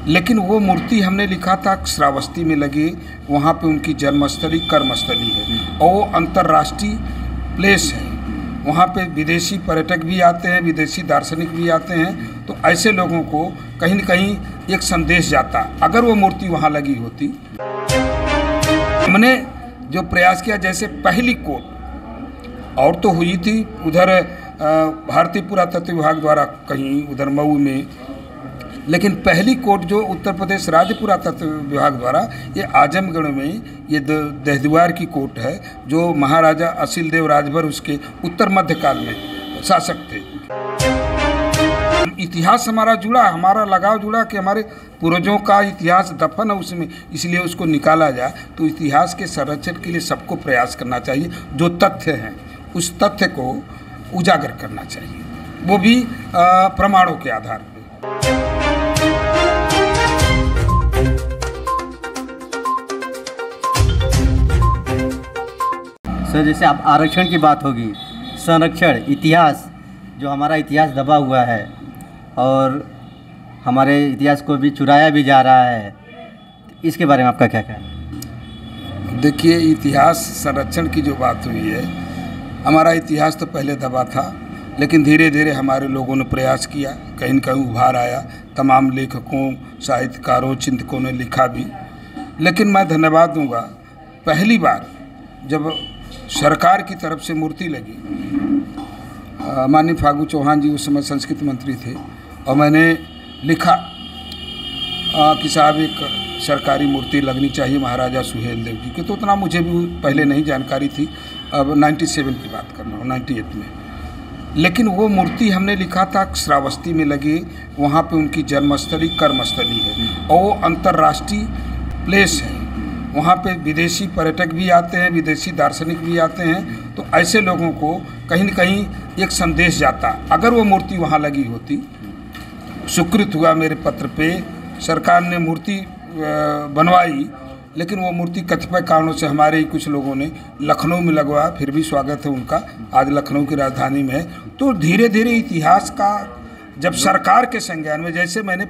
लेकिन वो मूर्ति हमने लिखा था श्रावस्ती में लगी, वहाँ पे उनकी जन्मस्थली कर्मस्थली है और वो अंतर्राष्ट्रीय प्लेस है। वहाँ पे विदेशी पर्यटक भी आते हैं, विदेशी दार्शनिक भी आते हैं। तो ऐसे लोगों को कहीं न कहीं एक संदेश जाता अगर वो मूर्ति वहाँ लगी होती। हमने जो प्रयास किया, जैसे पहली कोर्ट और तो हुई थी उधर भारतीय पुरातत्व विभाग द्वारा कहीं उधर मऊ में, लेकिन पहली कोर्ट जो उत्तर प्रदेश राज्य पुरातत्व विभाग द्वारा ये आजमगढ़ में ये देहद्वार की कोर्ट है, जो महाराजा असील देव राजभर उसके उत्तर मध्यकाल में शासक थे। इतिहास हमारा जुड़ा, हमारा लगाव जुड़ा कि हमारे पूर्वजों का इतिहास दफन है उसमें, इसलिए उसको निकाला जाए। तो इतिहास के संरक्षण के लिए सबको प्रयास करना चाहिए। जो तथ्य हैं उस तथ्य को उजागर करना चाहिए, वो भी प्रमाणों के आधार पर। सर, जैसे आप आरक्षण की बात होगी, संरक्षण, इतिहास, जो हमारा इतिहास दबा हुआ है और हमारे इतिहास को भी चुराया भी जा रहा है, इसके बारे में आपका क्या कहना है? देखिए, इतिहास संरक्षण की जो बात हुई है, हमारा इतिहास तो पहले दबा था, लेकिन धीरे धीरे हमारे लोगों ने प्रयास किया, कहीं न कहीं उभार आया। तमाम लेखकों, साहित्यकारों, चिंतकों ने लिखा भी। लेकिन मैं धन्यवाद दूंगा, पहली बार जब सरकार की तरफ से मूर्ति लगी, माननीय फागू चौहान जी उस समय संस्कृति मंत्री थे, और मैंने लिखा कि साहब एक सरकारी मूर्ति लगनी चाहिए महाराजा सुहेल देव जी की। तो उतना मुझे भी पहले नहीं जानकारी थी, अब 97 की बात कर रहा हूँ, 98 में। लेकिन वो मूर्ति हमने लिखा था श्रावस्ती में लगी, वहाँ पे उनकी जन्मस्थली कर्मस्थली है और वो अंतर्राष्ट्रीय प्लेस है। वहाँ पे विदेशी पर्यटक भी आते हैं, विदेशी दार्शनिक भी आते हैं। तो ऐसे लोगों को कहीं न कहीं एक संदेश जाता अगर वो मूर्ति वहाँ लगी होती। सुकृत हुआ मेरे पत्र पे, सरकार ने मूर्ति बनवाई, लेकिन वो मूर्ति कतिपय कारणों से हमारे ही कुछ लोगों ने लखनऊ में लगवाया। फिर भी स्वागत है उनका, आज लखनऊ की राजधानी में है। तो धीरे धीरे इतिहास का जब सरकार के संज्ञान में, जैसे मैंने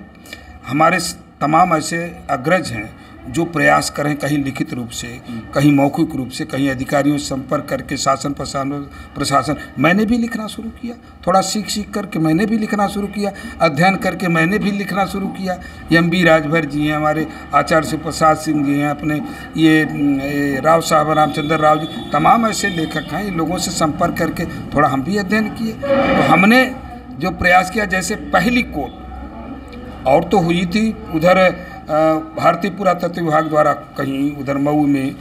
हमारे तमाम ऐसे अग्रज हैं जो प्रयास करें, कहीं लिखित रूप से, कहीं मौखिक रूप से, कहीं अधिकारियों से संपर्क करके, शासन प्रशासन, मैंने भी लिखना शुरू किया। थोड़ा सीख करके मैंने भी लिखना शुरू किया, अध्ययन करके मैंने भी लिखना शुरू किया। एम.बी. राजभर जी हैं, हमारे आचार्य शिव प्रसाद सिंह जी हैं, अपने ये राव साहब रामचंद्र राव जी, तमाम ऐसे लेखक हैं। इन लोगों से संपर्क करके थोड़ा हम भी अध्ययन किए। तो हमने जो प्रयास किया, जैसे पहली कोर्ट और तो हुई थी उधर भारतीय पुरातत्व विभाग द्वारा कहीं उधर मऊ में,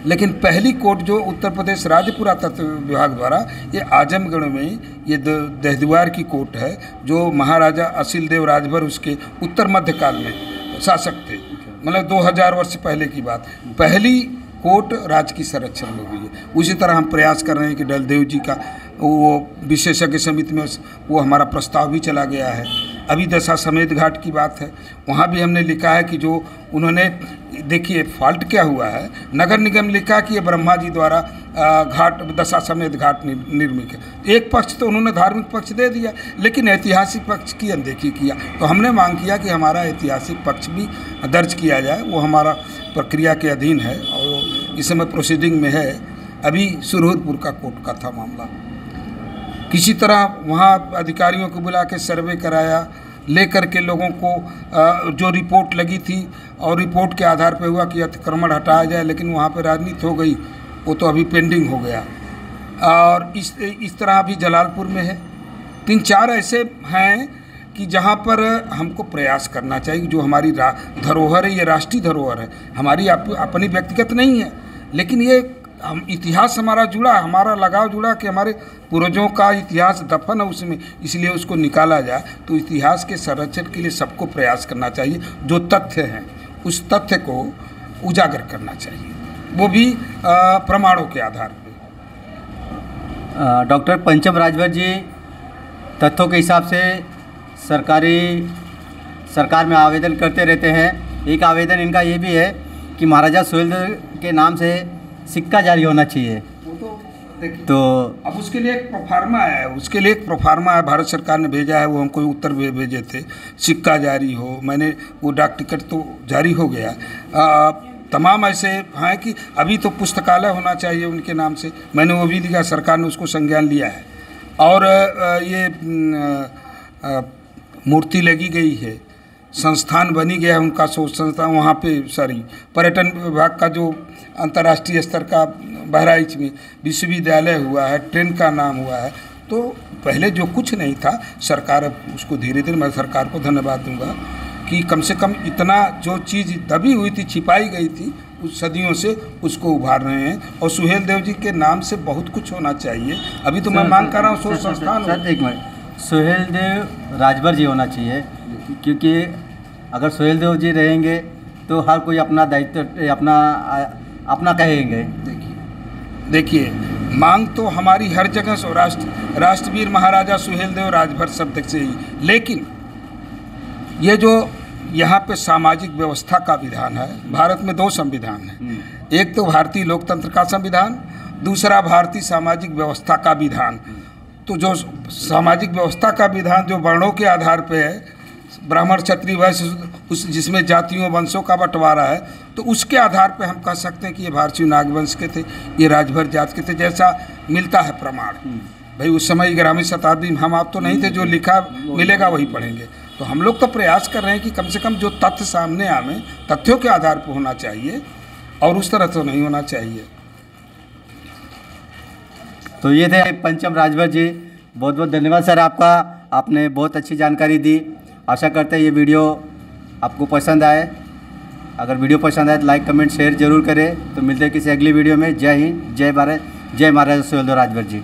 लेकिन पहली कोर्ट जो उत्तर प्रदेश राज्य पुरातत्व विभाग द्वारा ये आजमगढ़ में ये देहद्वार की कोर्ट है, जो महाराजा असील देव राजभर उसके उत्तर मध्यकाल में शासक थे, मतलब 2000 वर्ष पहले की बात। पहली कोर्ट राज्य की संरक्षण में हुई है। उसी तरह हम प्रयास कर रहे हैं कि डलदेव जी का वो विशेषज्ञ समिति में वो हमारा प्रस्ताव भी चला गया है। अभी दशा समेत घाट की बात है, वहाँ भी हमने लिखा है कि जो उन्होंने, देखिए फॉल्ट क्या हुआ है, नगर निगम लिखा कि ये ब्रह्मा जी द्वारा घाट, दशा समेत घाट निर्मित है। एक पक्ष तो उन्होंने धार्मिक पक्ष दे दिया, लेकिन ऐतिहासिक पक्ष की अनदेखी किया। तो हमने मांग किया कि हमारा ऐतिहासिक पक्ष भी दर्ज किया जाए। वो हमारा प्रक्रिया के अधीन है और इस समय प्रोसीडिंग में है। अभी सुरहुरपुर का कोर्ट का था मामला। किसी तरह वहाँ अधिकारियों को बुला के सर्वे कराया, लेकर के लोगों को जो रिपोर्ट लगी थी और रिपोर्ट के आधार पर हुआ कि अतिक्रमण हटाया जाए, लेकिन वहाँ पर राजनीति हो गई, वो तो अभी पेंडिंग हो गया। और इस तरह अभी जलालपुर में है। 3-4 ऐसे हैं कि जहाँ पर हमको प्रयास करना चाहिए। जो हमारी धरोहर है, ये राष्ट्रीय धरोहर है, हमारी अपनी व्यक्तिगत नहीं है, लेकिन ये हम इतिहास हमारा जुड़ा, हमारा लगाव जुड़ा कि हमारे पूर्वजों का इतिहास दफन है उसमें, इसलिए उसको निकाला जाए। तो इतिहास के संरक्षण के लिए सबको प्रयास करना चाहिए। जो तथ्य हैं उस तथ्य को उजागर करना चाहिए, वो भी प्रमाणों के आधार पर। डॉक्टर पंचम राजभर जी तथ्यों के हिसाब से सरकार में आवेदन करते रहते हैं। एक आवेदन इनका ये भी है कि महाराजा सुहेल के नाम से सिक्का जारी होना चाहिए। वो तो देखिए, तो अब उसके लिए एक प्रोफार्मा है, भारत सरकार ने भेजा है, वो हमको उत्तर भेजे थे, सिक्का जारी हो, मैंने वो डाक टिकट तो जारी हो गया। तमाम ऐसे हैं कि अभी तो पुस्तकालय होना चाहिए उनके नाम से, मैंने वो भी लिखा, सरकार ने उसको संज्ञान लिया है। और ये मूर्ति लगी गई है, संस्थान बनी गया है उनका, सोच संस्थान वहाँ पे, सॉरी, पर्यटन विभाग का जो अंतर्राष्ट्रीय स्तर का बहराइच में विश्वविद्यालय हुआ है, ट्रेन का नाम हुआ है। तो पहले जो कुछ नहीं था, सरकार अब उसको धीरे धीरे, मैं सरकार को धन्यवाद दूंगा कि कम से कम इतना जो चीज़ दबी हुई थी, छिपाई गई थी, उस सदियों से उसको उभार रहे हैं। और सुहेल देव जी के नाम से बहुत कुछ होना चाहिए। अभी तो मैं मांग कर रहा हूँ सोच संस्थान। सर एक मिनट, सुहेल देव राजभर जी होना चाहिए, क्योंकि अगर सुहेल देव जी रहेंगे तो हर कोई अपना दायित्व अपना कहेंगे। देखिए, मांग तो हमारी हर जगह से, राष्ट्रवीर महाराजा सुहेल देव राजभर शब्द से ही, लेकिन ये जो यहाँ पे सामाजिक व्यवस्था का विधान है, भारत में 2 संविधान हैं, एक तो भारतीय लोकतंत्र का संविधान, दूसरा भारतीय सामाजिक व्यवस्था का विधान। तो जो सामाजिक व्यवस्था का विधान जो वर्णों के आधार पे है, ब्राह्मण क्षत्रिय वैश्य, उस जिसमें जातियों वंशों का बंटवारा है, तो उसके आधार पे हम कह सकते हैं कि ये भारतीय नागवंश के थे, ये राजभर जात के थे, जैसा मिलता है प्रमाण। भाई उस समय 11वीं शताब्दी में हम आप तो नहीं थे, जो लिखा मिलेगा वही पढ़ेंगे। तो हम लोग तो प्रयास कर रहे हैं कि कम से कम जो तथ्य सामने आवे, तथ्यों के आधार पर होना चाहिए, और उस तरह तो नहीं होना चाहिए। तो ये थे पंचम राजभर जी, बहुत बहुत धन्यवाद सर आपका, आपने बहुत अच्छी जानकारी दी। आशा करते हैं ये वीडियो आपको पसंद आए। अगर वीडियो पसंद आए तो लाइक कमेंट शेयर जरूर करें। तो मिलते हैं किसी अगली वीडियो में। जय हिंद, जय भारत, जय महाराजा सुहेल देव राजभर जी।